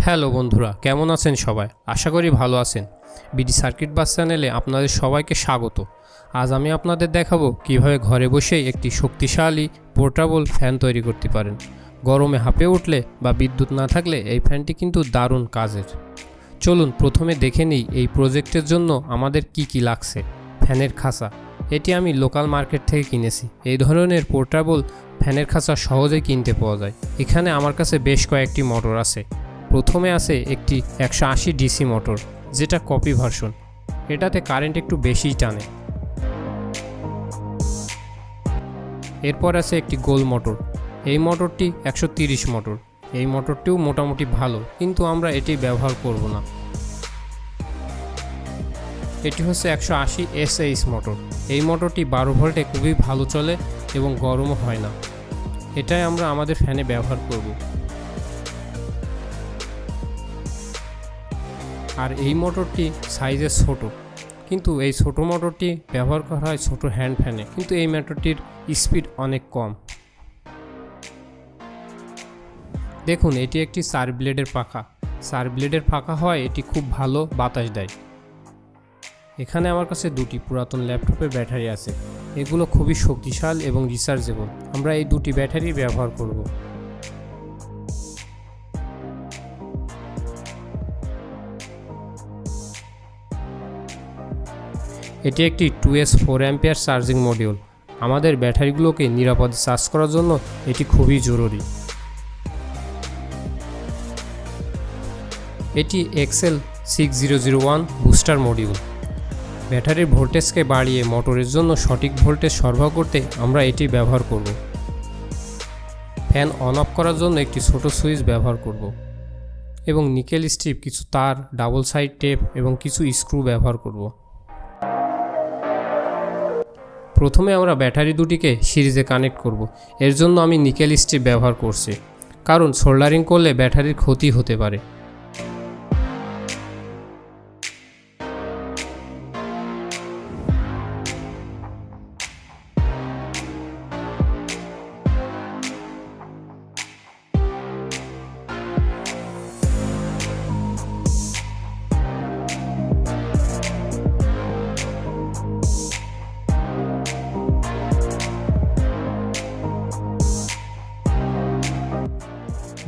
Hello বন্ধুরা, কেমন আছেন সবাই? আশা করি ভালো আছেন। বিডি সার্কিট বাস চ্যানেলে আপনাদের সবাইকে স্বাগত। আজ আমি আপনাদের দেখাবো কিভাবে ঘরে বসেই একটি শক্তিশালী পোর্টেবল ফ্যান তৈরি করতে পারেন। গরমে হাঁপে উঠলে বা বিদ্যুৎ না থাকলে এই ফ্যানটি কিন্তু দারুণ কাজের। চলুন প্রথমে দেখে নিই এই প্রজেক্টের জন্য আমাদের কি লাগছে। ফ্যানের খাঁচা, এটি আমি লোকাল মার্কেট থেকে কিনেছি। এই ধরনের পোর্টেবল ফ্যানের খাঁচা সহজেই কিনতে পাওয়া যায়। এখানে আমার কাছে বেশ কয়েকটি মোটর আছে। প্রথমে আছে একটি 180 ডিসি মোটর, যেটা কপি ভার্সন। এটাতে কারেন্ট একটু বেশিই টানে। এরপর আছে একটি গোল মোটর। এই মোটরটি 130 মোটর। এই মোটরটিও মোটামুটি ভালো, কিন্তু আমরা এটি ব্যবহার করব না। এটি হচ্ছে 180 SH মোটর। এই মোটরটি 12 ভোল্টে খুবই ভালো চলে এবং গরমও হয় না। এটাই আমরা আমাদের ফ্যানে ব্যবহার করব। আর এই মোটরটি সাইজে ছোট, কিন্তু এই ছোট মোটরটি ব্যবহার করা হয় ছোট হ্যান্ড ফ্যানে, কিন্তু এই মোটরটির স্পিড অনেক কম। দেখুন, এটি একটি 4 ব্লেডের পাখা। 4 ব্লেডের পাখা হয়, এটি খুব ভালো বাতাস দেয়। এখানে আমার কাছে দুটি পুরাতন ল্যাপটপের ব্যাটারি আছে। এগুলো খুবই শক্তিশালী এবং রিচার্জেবল। আমরা এই দুটি ব্যাটারি ব্যবহার করব। এটি একটি 2S4 অ্যাম্পিয়ার চার্জিং মডিউল। আমাদের ব্যাটারিগুলোকে নিরাপদে চার্জ করার জন্য এটি খুবই জরুরি। এটি XL6001 বুস্টার মডিউল। ব্যাটারির ভোল্টেজকে বাড়িয়ে মোটরের জন্য সঠিক ভোল্টেজ সরবরাহ করতে আমরা এটি ব্যবহার করব। ফ্যান অন অফ করার জন্য একটি ছোট সুইচ ব্যবহার করব এবং নিকেল স্ট্রিপ, কিছু তার, ডাবল সাইড টেপ এবং কিছু স্ক্রু ব্যবহার করব। প্রথমে আমরা ব্যাটারি দুটিকে সিরিজে কানেক্ট করব। এর জন্য আমি নিকেল স্ট্রিপ ব্যবহার করছি, কারণ সোল্ডারিং করলে ব্যাটারির ক্ষতি হতে পারে।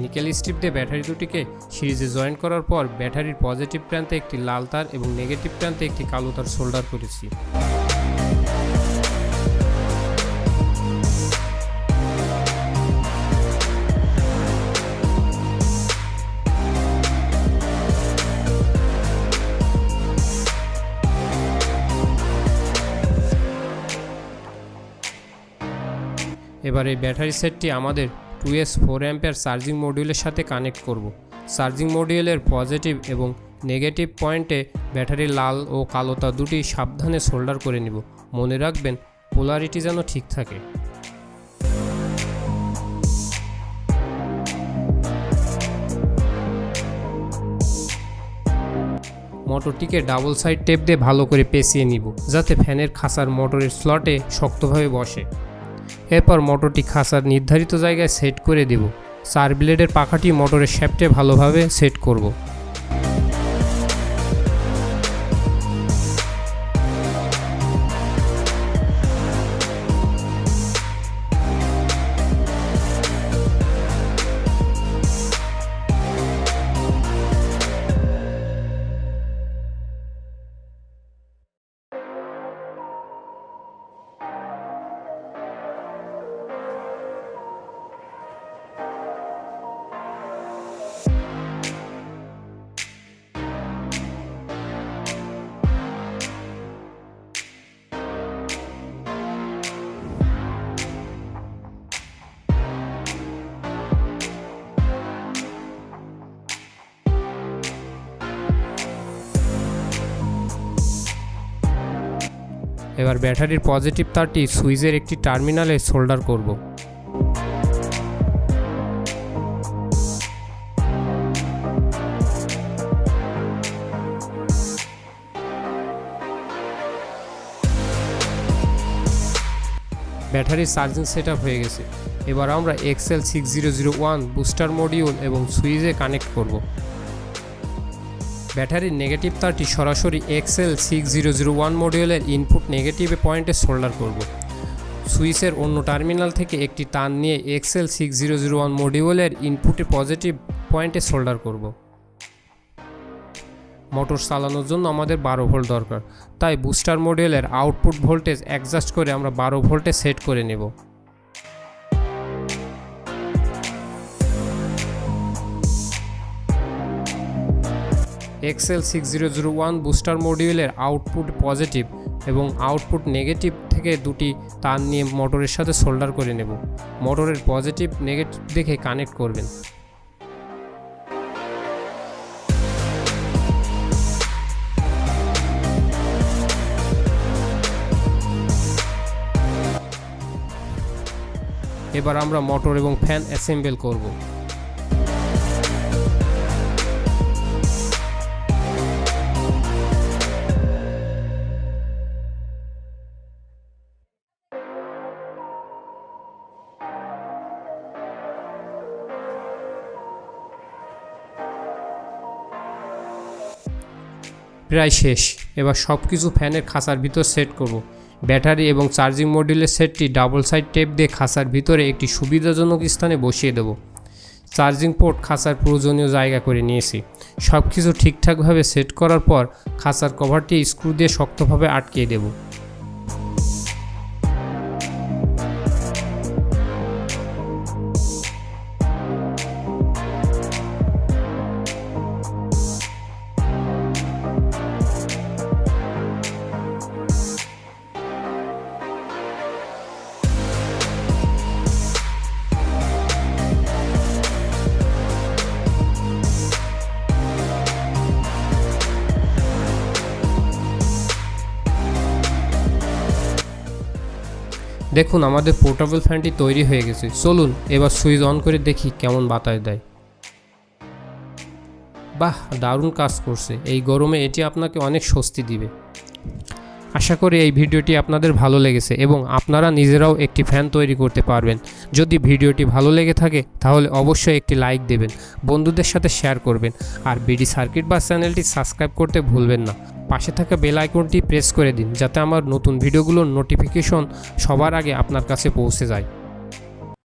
নিকেল স্ট্রিপ দিয়ে ব্যাটারি দুটিকে সিরিজে জয়েন করার পর ব্যাটারির পজিটিভ প্রান্তে একটি লাল তার এবং নেগেটিভ প্রান্তে একটি কালো তার সোল্ডার করেছি। এবার এই ব্যাটারি সেটটি আমাদের 2S4 অ্যাম্পিয়ার চার্জিং মডিউলের সাথে কানেক্ট করব। চার্জিং মডিউলের পজিটিভ এবং নেগেটিভ পয়েন্টে ব্যাটারির লাল ও কালো তার দুটি সাবধানে সোল্ডার করে নিব। মনে রাখবেন, পোলারিটি যেন ঠিক থাকে। মোটরটিকে ডাবল সাইড টেপ দিয়ে ভালো করে পেঁচিয়ে নিব, যাতে ফ্যানের খাঁচার মোটরের স্লটে শক্তভাবে বসে। এরপর মোটরটি খাঁচার নির্ধারিত জায়গায় সেট করে দেব। 4 ব্লেডের পাখাটি মোটরের শ্যাফটে ভালোভাবে সেট করব। এবার ব্যাটারির পজিটিভ তারটি সুইচের একটি টার্মিনালে সোল্ডার করব। ব্যাটারির চার্জিং সেটআপ হয়ে গেছে। এবার আমরা XL6001 বুস্টার মডিউল এবং সুইচে কানেক্ট করব। ব্যাটারির নেগেটিভ তারটি সরাসরি XL6001 মডিউলের ইনপুট নেগেটিভ পয়েন্টে সোল্ডার করব। সুইচের অন্য টার্মিনাল থেকে একটি তার নিয়ে XL6001 মডিউলের ইনপুটে পজিটিভ পয়েন্টে সোল্ডার করব। মোটর চালানোর জন্য আমাদের 12 ভোল্ট দরকার, তাই বুস্টার মডিউলের আউটপুট ভোল্টেজ অ্যাডজাস্ট করে আমরা 12 ভোল্টে সেট করে নেব। XL6001 বুস্টার মডিউলের আউটপুট পজিটিভ এবং আউটপুট নেগেটিভ থেকে দুটি তার নিয়ে মোটরের সাথে সোল্ডার করে নেব। মোটরের পজিটিভ নেগেটিভ দেখে কানেক্ট করবেন। এবার আমরা মোটর এবং ফ্যান অ্যাসেম্বল করব। প্রায় শেষ। এবার সব কিছু ফ্যানের খাঁচার ভিতর সেট করব। ব্যাটারি এবং চার্জিং মডিউলের সেটটি ডাবল সাইড টেপ দিয়ে খাঁচার ভিতরে একটি সুবিধাজনক স্থানে বসিয়ে দেব। চার্জিং পোর্ট খাঁচার প্রয়োজনীয় জায়গা করে নিয়েছি। সব কিছু ঠিকঠাকভাবে সেট করার পর খাঁচার কভারটি স্ক্রু দিয়ে শক্তভাবে আটকিয়ে দেব। দেখুন আমাদের পোর্টেবল ফ্যানটি তৈরি হয়ে গেছে। চলুন এবার সুইচ অন করে দেখি কেমন বাতাস দেয়। বাহ, দারুণ কাজ করছে। এই গরমে এটি আপনাকে অনেক স্বস্তি দিবে। আশা করি এই ভিডিওটি আপনাদের ভালো লেগেছে এবং আপনারা নিজেরাও একটি ফ্যান তৈরি করতে পারবেন। যদি ভিডিওটি ভালো লেগে থাকে তাহলে অবশ্যই একটি লাইক দেবেন, বন্ধুদের সাথে শেয়ার করবেন আর বিডি সার্কিট বাস চ্যানেলটি সাবস্ক্রাইব করতে ভুলবেন না। পাশে থাকা বেল আইকনটি প্রেস করে দিন যাতে আমার নতুন ভিডিওগুলোর নোটিফিকেশন সবার আগে আপনার কাছে পৌঁছে যায়।